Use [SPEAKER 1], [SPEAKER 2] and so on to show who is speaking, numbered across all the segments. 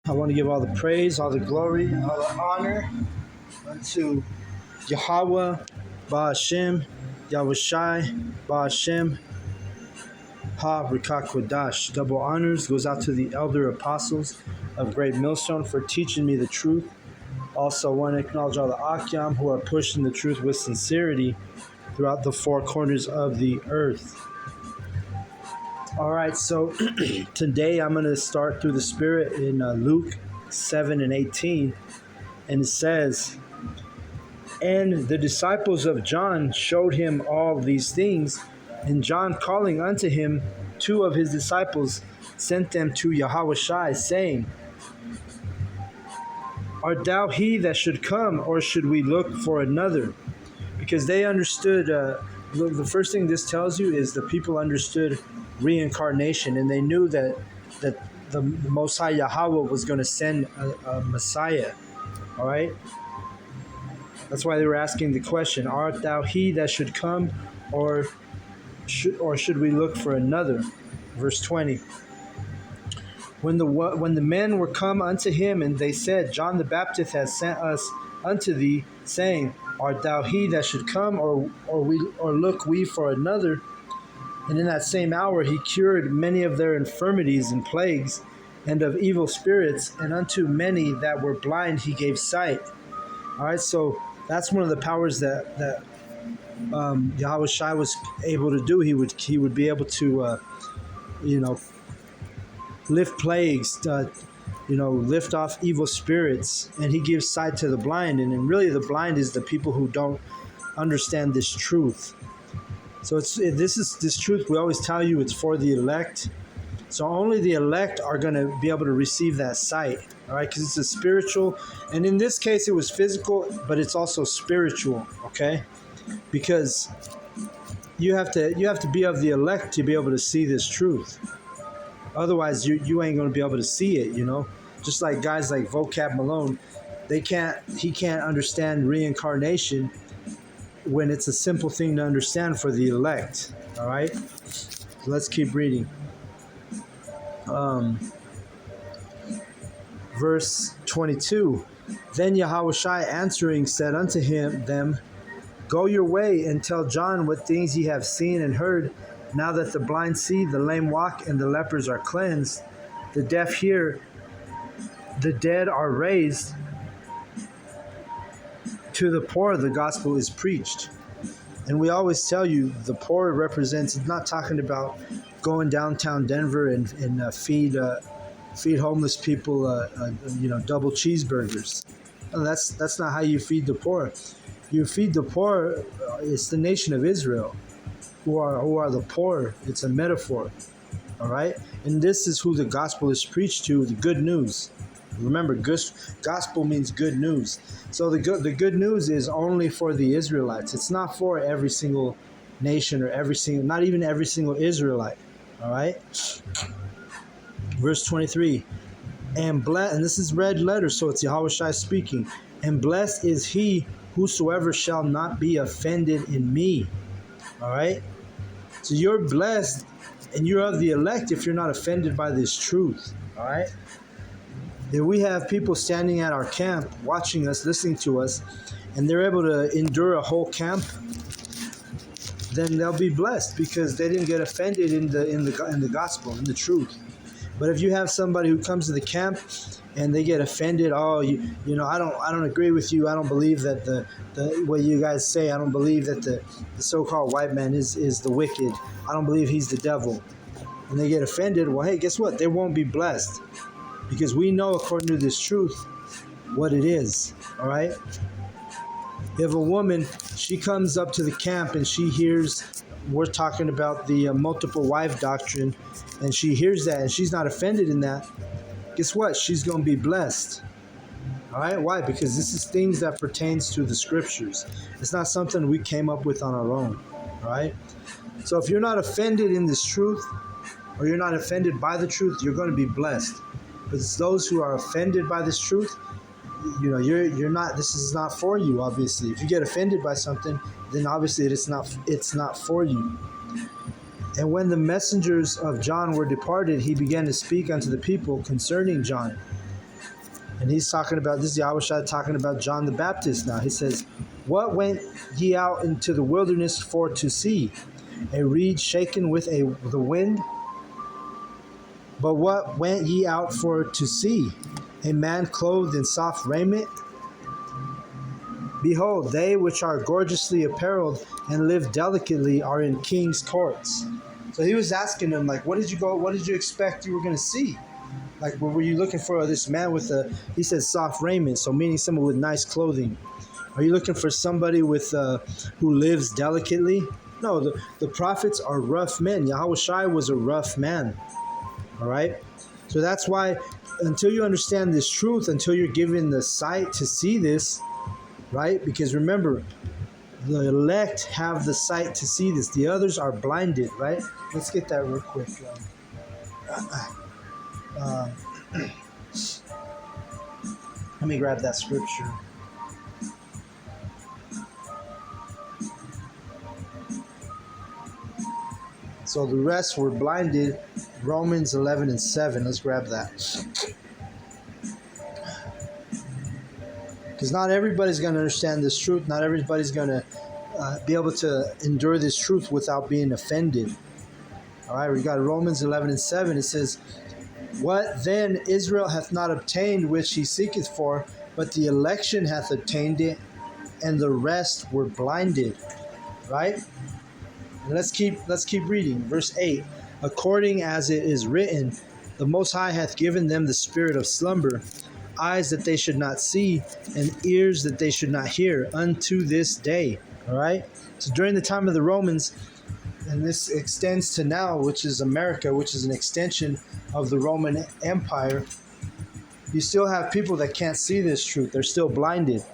[SPEAKER 1] I want to give all the praise, all the glory, and all the honor unto Yahweh, Ba'ashem, Yahushai, Ba'ashem, Ha Rikakwadash. Double honors goes out to the elder apostles of Great Millstone for teaching me the truth. Also, I want to acknowledge all the Akyam who are pushing the truth with sincerity throughout the four corners of the earth. All right, so today I'm going to start through the Spirit in Luke 7 and 18. And it says, "And the disciples of John showed him all these things. And John, calling unto him 2 of his disciples, sent them to Yahushua, saying, Art thou he that should come, or should we look for another?" Because they understood, the first thing this tells you is the people understood reincarnation, and they knew that the Most High Yahweh was going to send a Messiah. All right? That's why they were asking the question, art thou he that should come, or should we look for another? Verse 20. When the men were come unto him, and they said, John the Baptist has sent us unto thee, saying, Art thou he that should come, or look we for another? And in that same hour he cured many of their infirmities and plagues, and of evil spirits, and unto many that were blind he gave sight. All right, so that's one of the powers that Yahushua was able to do. He would be able to, lift plagues, lift off evil spirits, and he gives sight to the blind. And really, the blind is the people who don't understand this truth. So this truth. We always tell you it's for the elect. So only the elect are going to be able to receive that sight. All right, because it's a spiritual, and in this case it was physical, but it's also spiritual. Okay, because you have to be of the elect to be able to see this truth. Otherwise, you ain't going to be able to see it. Just like guys like Vocab Malone, he can't understand reincarnation when it's a simple thing to understand for the elect. All right, so let's keep reading. Verse 22. Then Yahushua answering said unto them, Go your way and tell John what things ye have seen and heard. Now that the blind see, the lame walk, and the lepers are cleansed, the deaf hear, the dead are raised, to the poor the gospel is preached. And we always tell you the poor represents, it's not talking about going downtown Denver and feed homeless people double cheeseburgers. No, that's not how you feed the poor. You feed the poor. It's the nation of Israel who are the poor. It's a metaphor. All right, and this is who the gospel is preached to. The good news. Remember, gospel means good news. So the good news is only for the Israelites. It's not for every single nation or not even every single Israelite. All right. Verse 23. And this is red letter, so it's Yahushua speaking. And blessed is he whosoever shall not be offended in me. All right. So you're blessed, and you're of the elect if you're not offended by this truth. All right. If we have people standing at our camp, watching us, listening to us, and they're able to endure a whole camp, then they'll be blessed because they didn't get offended in the gospel, in the truth. But if you have somebody who comes to the camp and they get offended, I don't agree with you. I don't believe that the what you guys say. I don't believe that the so-called white man is the wicked. I don't believe he's the devil. And they get offended. Well, hey, guess what? They won't be blessed. Because we know, according to this truth, what it is, all right? If a woman, she comes up to the camp and she hears, we're talking about the multiple wife doctrine, and she hears that and she's not offended in that, guess what? She's going to be blessed, all right? Why? Because this is things that pertains to the scriptures. It's not something we came up with on our own, all right? So if you're not offended in this truth, or you're not offended by the truth, you're going to be blessed. But it's those who are offended by this truth, you're not. This is not for you. Obviously, if you get offended by something, then obviously it's not for you. And when the messengers of John were departed, he began to speak unto the people concerning John. And he's talking about, this is Yahushua talking about John the Baptist now. He says, what went ye out into the wilderness for to see? A reed shaken with the wind? But what went ye out for to see? A man clothed in soft raiment? Behold, they which are gorgeously apparelled and live delicately are in king's courts. So he was asking them, like, what did you expect you were going to see? Like, what were you looking for this man with he said soft raiment, so meaning someone with nice clothing. Are you looking for somebody with who lives delicately? No, the prophets are rough men. Yahushua was a rough man. All right? So that's why until you understand this truth, until you're given the sight to see this, right? Because remember, the elect have the sight to see this. The others are blinded, right? Let's get that real quick. Let me grab that scripture. So the rest were blinded. Romans 11:7. Let's grab that. Because not everybody's going to understand this truth. Not everybody's going to be able to endure this truth without being offended. All right, we got Romans 11:7. It says, what then Israel hath not obtained which he seeketh for, but the election hath obtained it, and the rest were blinded. Right? And let's keep reading. Verse 8. According as it is written, the Most High hath given them the spirit of slumber, eyes that they should not see, and ears that they should not hear, unto this day. All right? So during the time of the Romans, and this extends to now, which is America, which is an extension of the Roman Empire, you still have people that can't see this truth. They're still blinded.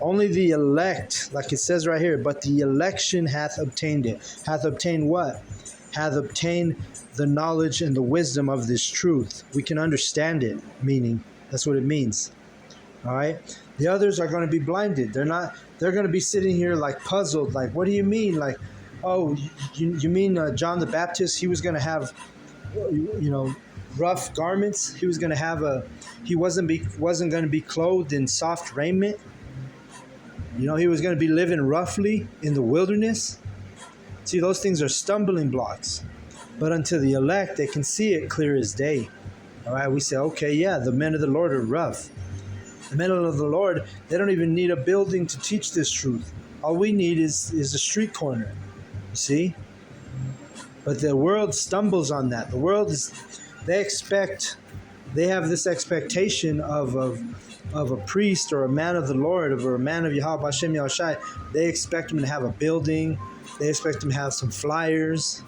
[SPEAKER 1] Only the elect, like it says right here, but the election hath obtained it. Hath obtained what? Hath obtained the knowledge and the wisdom of this truth. We can understand it, meaning that's what it means. All right? The others are going to be blinded. They're going to be sitting here like puzzled, like, what do you mean? Like, oh, you mean John the Baptist? He was going to have, rough garments. He was going to have he wasn't going to be clothed in soft raiment. He was going to be living roughly in the wilderness. See, those things are stumbling blocks. But unto the elect, they can see it clear as day. All right, we say, okay, yeah, the men of the Lord are rough. The men of the Lord, they don't even need a building to teach this truth. All we need is a street corner. You see? But the world stumbles on that. The world they have this expectation of a priest or a man of the Lord or a man of Yahweh Hashem Yahushai. They expect him to have a building. They expect him to have some flyers,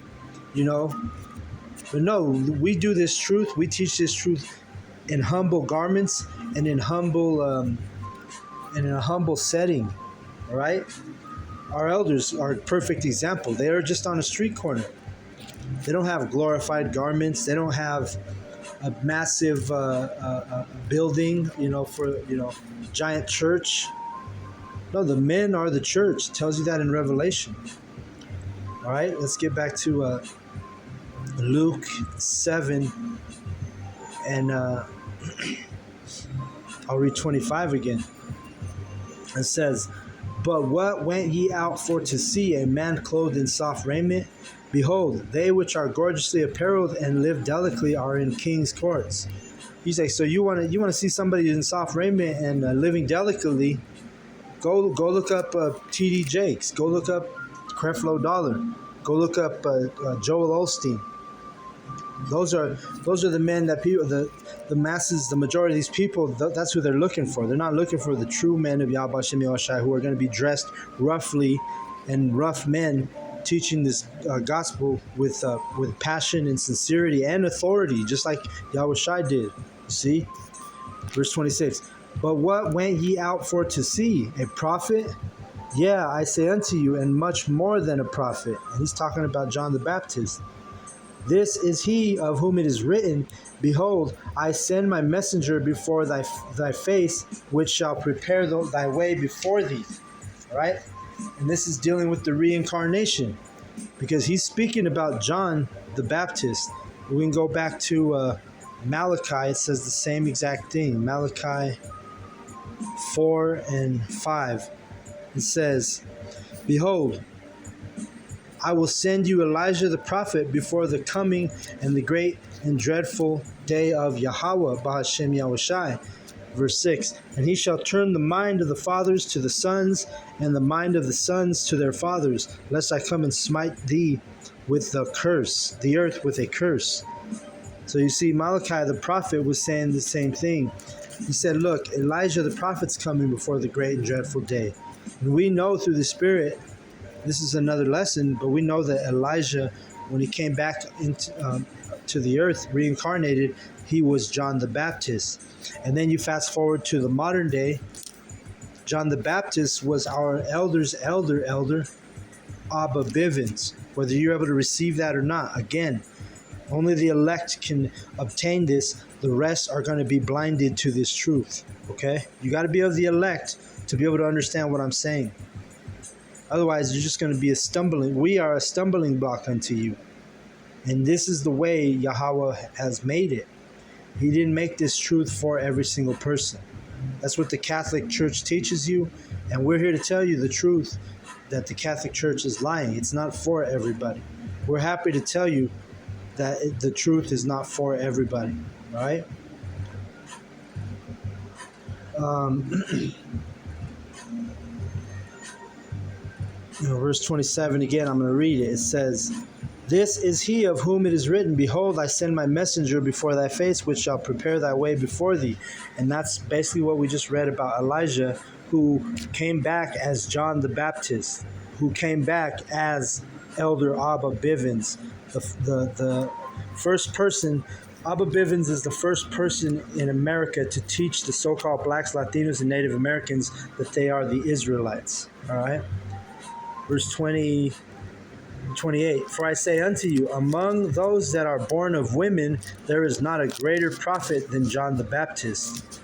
[SPEAKER 1] But no, we do this truth. We teach this truth in humble garments and in a humble setting. All right? Our elders are a perfect example. They are just on a street corner. They don't have glorified garments. They don't have a massive building, for giant church. No, the men are the church. It tells you that in Revelation. All right, let's get back to Luke 7, and I'll read 25 again. It says, but what went ye out for to see? A man clothed in soft raiment? Behold, they which are gorgeously apparelled and live delicately are in king's courts. You say, so you want to see somebody in soft raiment and living delicately? Go look up T.D. Jakes. Go look up Creflo Dollar. Go look up Joel Osteen. Those are the men that people, the masses, the majority of these people, that's who they're looking for. They're not looking for the true men of Yahweh Hashem Yahushai who are going to be dressed roughly and rough men teaching this gospel with passion and sincerity and authority, just like Yahushai did. You see? Verse 26. But what went ye out for to see? A prophet? Yeah, I say unto you, and much more than a prophet. And he's talking about John the Baptist. This is he of whom it is written, behold, I send my messenger before thy face, which shall prepare thy way before thee. All right? And this is dealing with the reincarnation, because he's speaking about John the Baptist. We can go back to Malachi, it says the same exact thing. Malachi 4 and 5. It says, "Behold, I will send you Elijah the prophet before the coming and the great and dreadful day of Yahweh, Bahashem Yahushai." Verse 6, "And he shall turn the mind of the fathers to the sons, and the mind of the sons to their fathers, lest I come and smite thee with the curse, the earth with a curse." So you see, Malachi the prophet was saying the same thing. He said, look, Elijah the prophet's coming before the great and dreadful day. And we know through the Spirit, this is another lesson, but we know that Elijah, when he came back into to the earth, reincarnated, he was John the Baptist. And then you fast forward to the modern day, John the Baptist was our elder's elder, Abba Bivens. Whether you're able to receive that or not, again, only the elect can obtain this. The rest are going to be blinded to this truth. Okay? You got to be of the elect to be able to understand what I'm saying. Otherwise, you're just going to be we are a stumbling block unto you. And this is the way Yahweh has made it. He didn't make this truth for every single person. That's what the Catholic Church teaches you. And we're here to tell you the truth, that the Catholic Church is lying. It's not for everybody. We're happy to tell you that the truth is not for everybody. All right? Verse 27 again, I'm going to read it. It says, "This is he of whom it is written, Behold, I send my messenger before thy face, which shall prepare thy way before thee." And that's basically what we just read about Elijah, who came back as John the Baptist, who came back as Elder Abba Bivens, the first person. Abba Bivens is the first person in America to teach the so-called blacks, Latinos, and Native Americans that they are the Israelites. All right? Verse 28, "For I say unto you, among those that are born of women, there is not a greater prophet than John the Baptist.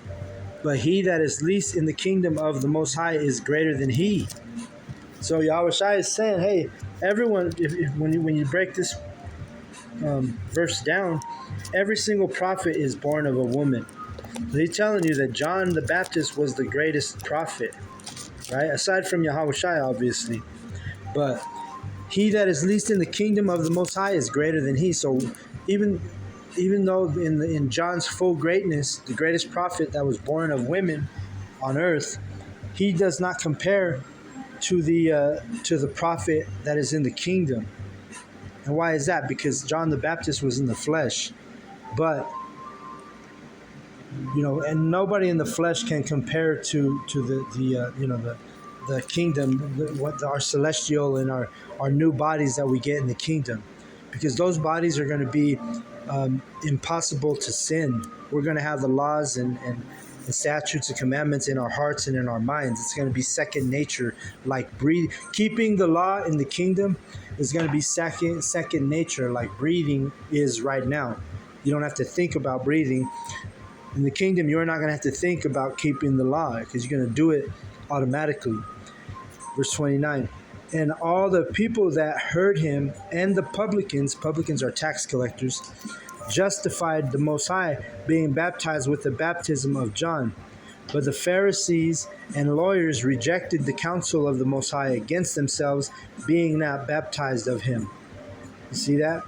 [SPEAKER 1] But he that is least in the kingdom of the Most High is greater than he." So Yahushua is saying, hey, everyone, when you break this verse down, every single prophet is born of a woman. So he's telling you that John the Baptist was the greatest prophet, right? Aside from Yahushua, obviously. But he that is least in the kingdom of the Most High is greater than he. So even though in John's full greatness, the greatest prophet that was born of women on earth, he does not compare to the prophet that is in the kingdom. And why is that? Because John the Baptist was in the flesh, but and nobody in the flesh can compare to the kingdom, our celestial and our new bodies that we get in the kingdom, because those bodies are going to be impossible to sin. We're going to have the laws and statutes and commandments in our hearts and in our minds. It's going to be second nature, like breathing. Keeping the law in the kingdom is going to be second nature, like breathing is right now. You don't have to think about breathing. In the kingdom, you're not going to have to think about keeping the law, because you're going to do it automatically. Verse 29, "And all the people that heard him and the publicans are tax collectors, justified the Most High, being baptized with the baptism of John. But the Pharisees and lawyers rejected the counsel of the Most High against themselves, being not baptized of him." You see that?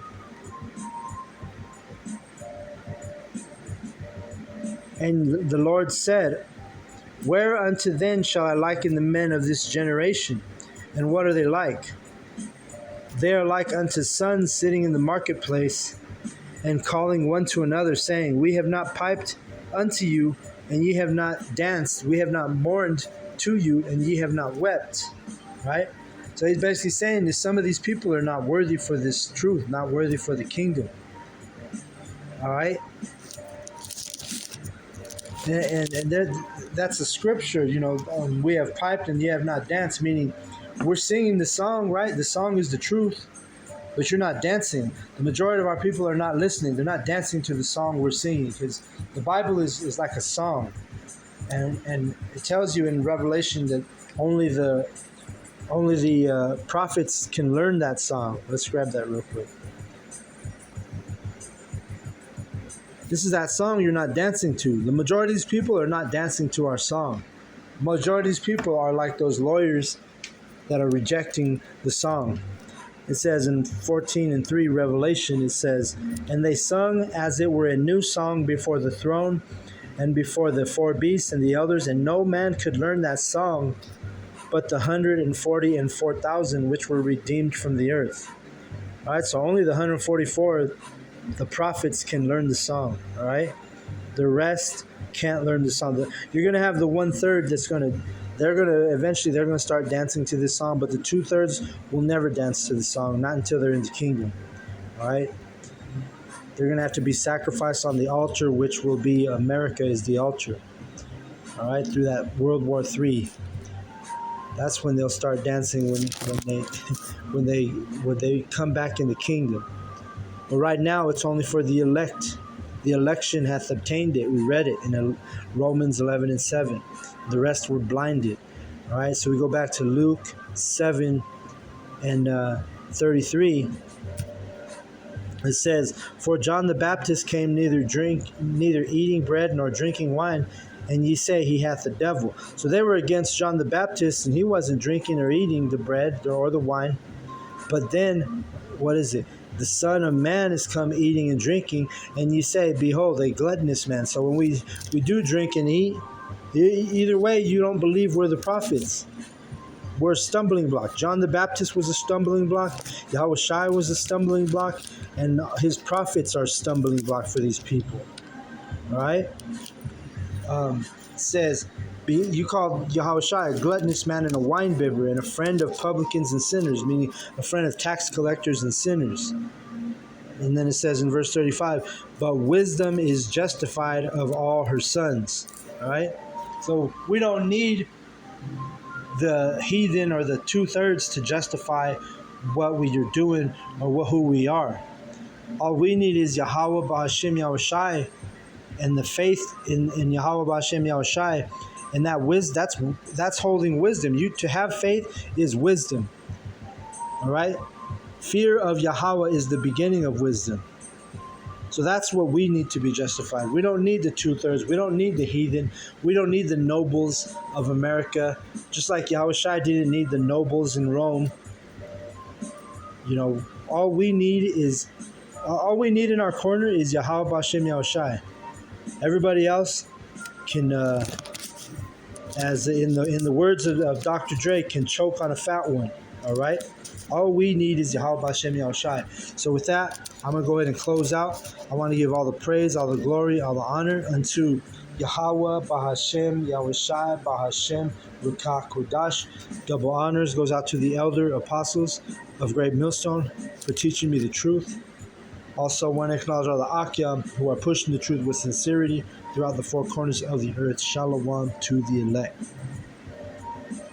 [SPEAKER 1] "And the Lord said, Whereunto then shall I liken the men of this generation? And what are they like? They are like unto sons sitting in the marketplace, and calling one to another, saying, We have not piped unto you, and ye have not danced. We have not mourned to you, and ye have not wept." Right? So he's basically saying that some of these people are not worthy for this truth, not worthy for the kingdom. All right? And that's a scripture, we have piped and ye have not danced, meaning we're singing the song, right? The song is the truth, but you're not dancing. The majority of our people are not listening. They're not dancing to the song we're singing, because the Bible is like a song. And it tells you in Revelation that only the prophets can learn that song. Let's grab that real quick. This is that song you're not dancing to. The majority of these people are not dancing to our song. Majority of these people are like those lawyers that are rejecting the song. It says in 14:3 Revelation, it says, "And they sung as it were a new song before the throne and before the four beasts and the elders, and no man could learn that song but the 144,000 which were redeemed from the earth." All right, so only the 144, the prophets, can learn the song. All right, the rest can't learn the song. You're gonna have the 1/3 they're gonna start dancing to this song, but the 2/3 will never dance to the song, not until they're in the kingdom. All right, they're gonna have to be sacrificed on the altar, which will be America is the altar. All right, through that World War III. That's when they'll start dancing when they come back in the kingdom. But right now, it's only for the elect. The election hath obtained it. We read it in Romans 11:7. The rest were blinded. All right, so we go back to Luke 7:33. It says, "For John the Baptist came neither eating bread nor drinking wine, and ye say he hath the devil." So they were against John the Baptist, and he wasn't drinking or eating the bread or the wine. But then, what is it? The Son of Man is come eating and drinking, and ye say, "Behold, a gluttonous man." So when we do drink and eat, either way, you don't believe we're the prophets. We're a stumbling block. John the Baptist was a stumbling block. Yahushua was a stumbling block, and his prophets are a stumbling block for these people. All right. It says, "You called Yahushua a gluttonous man and a winebibber and a friend of publicans and sinners," meaning a friend of tax collectors and sinners. And then it says in verse 35, "But wisdom is justified of all her sons." All right. So we don't need the heathen or the 2/3 to justify what we are doing or who we are. All we need is Yahweh B'Hashem Yahushai and the faith in Yahweh B'Hashem Yahushai, and that's holding wisdom. To have faith is wisdom. All right, fear of Yahweh is the beginning of wisdom. So that's what we need to be justified. We don't need the 2/3. We don't need the heathen. We don't need the nobles of America. Just like Yahushua didn't need the nobles in Rome. All we need in our corner is Yahweh B'Hashem Yahushai. Everybody else can, as in the words of Dr. Dre, can choke on a fat one. All right. All we need is Yahweh B'Hashem Yahushai. So with that, I'm going to go ahead and close out. I want to give all the praise, all the glory, all the honor unto Yahweh B'Hashem Yahushai B'Hashem Ruach Kodash. Double honors goes out to the elder apostles of Great Millstone for teaching me the truth. Also want to acknowledge all the Akyam who are pushing the truth with sincerity throughout the four corners of the earth. Shalom to the elect.